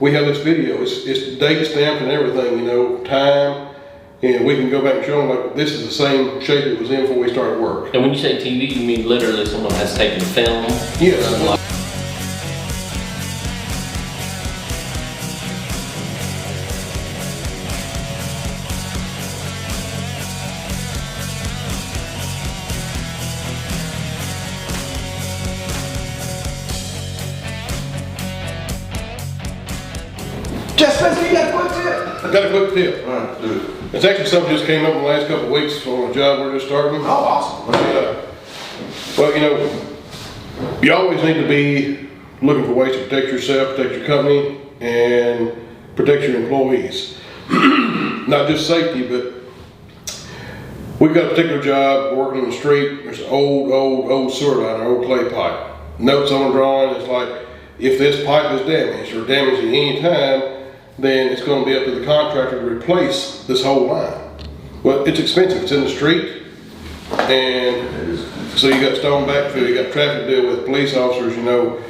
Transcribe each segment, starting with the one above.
We have this video, it's date stamped and everything, you know, time, and we can go back and show them like this is the same shape it was in before we started work. And when you say TV, you mean literally someone has taken film? Yes. Just Spencer, you got a quick tip? I got a quick tip. All right, do it. It's actually something that just came up in the last couple of weeks on a job we're just starting. Oh, awesome. Well, you know, you always need to be looking for ways to protect yourself, protect your company, and protect your employees. Not just safety, but we've got a particular job working on the street. There's an old sewer line, an old clay pipe. Notes on the drawing, it's like, if this pipe is damaged or damaged at any time, then it's going to be up to the contractor to replace this whole line. Well, it's expensive. It's in the street, and so you got stone backfill, you got traffic to deal with, police officers, you know,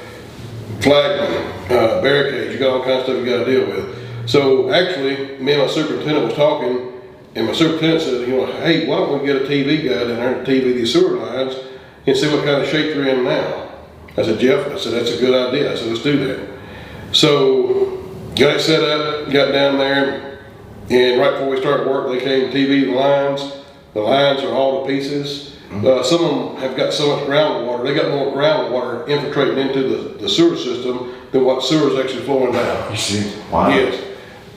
flagmen, barricades, you got all kinds of stuff you got to deal with. So actually, me and my superintendent was talking, and my superintendent said, you know, hey, why don't we get a TV guy down there to TV these sewer lines and see what kind of shape they're in now? I said, Jeff, I said, that's a good idea. I said, let's do that. So got it set up, got down there, and right before we started work, they came TV the lines. The lines are all to pieces. Some of them have got so much groundwater, they got more groundwater infiltrating into the sewer system than what sewer is actually flowing down. You see? Wow. Yes.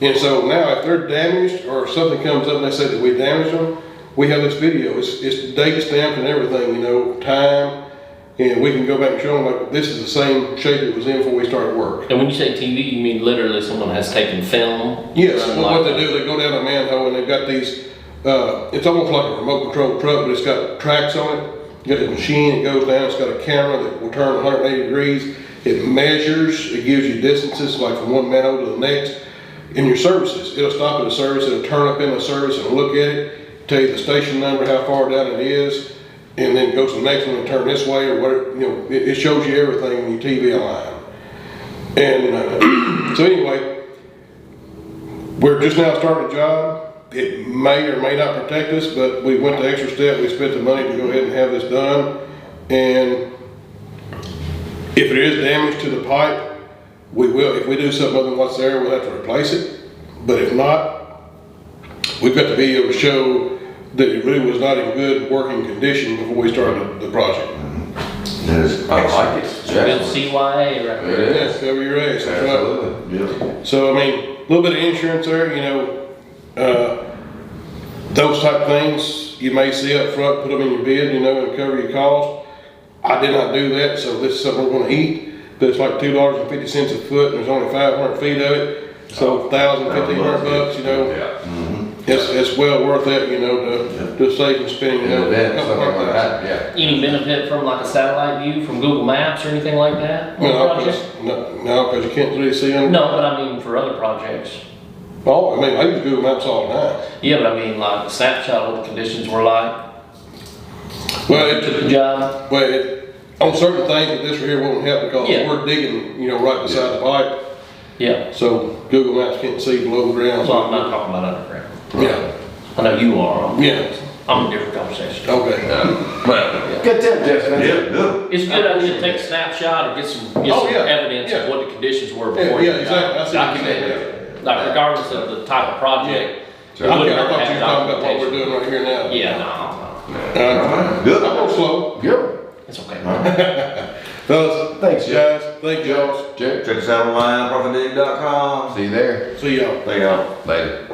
And so now if they're damaged or something comes up and they say that we damaged them, we have this video. It's date stamped and everything, you know, time. And we can go back and show them like this is the same shape it was in before we started work. And when you say TV, you mean literally someone has taken film? Yes, well, what they do, they go down a manhole and they've got these, it's almost like a remote control truck, but it's got tracks on it. You got this machine, it goes down, it's got a camera that will turn 180 degrees. It measures, it gives you distances like from one manhole to the next. In your services, it'll stop at a service, it'll turn up in the service and look at it, tell you the station number, how far down it is, and then go to the next one and turn this way or whatever, you know, it shows you everything when you TV a line. And so anyway, we're just now starting a job. It may or may not protect us, but we went the extra step. We spent the money to go ahead and have this done. And if there is damage to the pipe, we will, if we do something other than what's there, we'll have to replace it. But if not, we've got to be able to show that it really was not in good working condition before we started the project. I like it. Build CYA right there. Yes, cover your ass. That's Absolutely. right. Yeah. So I mean, a little bit of insurance there, you know, those type of things you may see up front, put them in your bid, you know, and cover your cost. I did not do that, so this is something we're going to eat. But it's like $2.50 a foot, and there's only 500 feet of it. So $1,000, $1,500, you know. Yeah. It's well worth it, you know, to save and spend, you know. Any benefit from like a satellite view from Google Maps or anything like that? No, because you can't really see them. No, but I mean for other projects. Oh, I mean, I use Google Maps all the time. Yeah, but I mean like a snapshot of what the conditions were like. Well, To the job. On certain things, but this right here won't help because we're digging, you know, right beside the pipe. Yeah. So Google Maps can't see below the ground. Well, I'm not talking about underground. Yeah. I know you are. Yeah. I'm in a different conversation. Okay. Good tip, Jeff. Yeah, good. It's a good idea to take a snapshot or get some evidence of what the conditions were before Yeah, exactly. I see what you're saying. documented. Like regardless of the type of project. I thought you were talking about what we're doing right here now. Yeah, no. Good. I'm going slow. Good. It's okay. Fellas, Thanks, guys. Thank y'all. Jeff. Check us out online, ProfitDig.com. See you there. See y'all. Thank y'all. Later.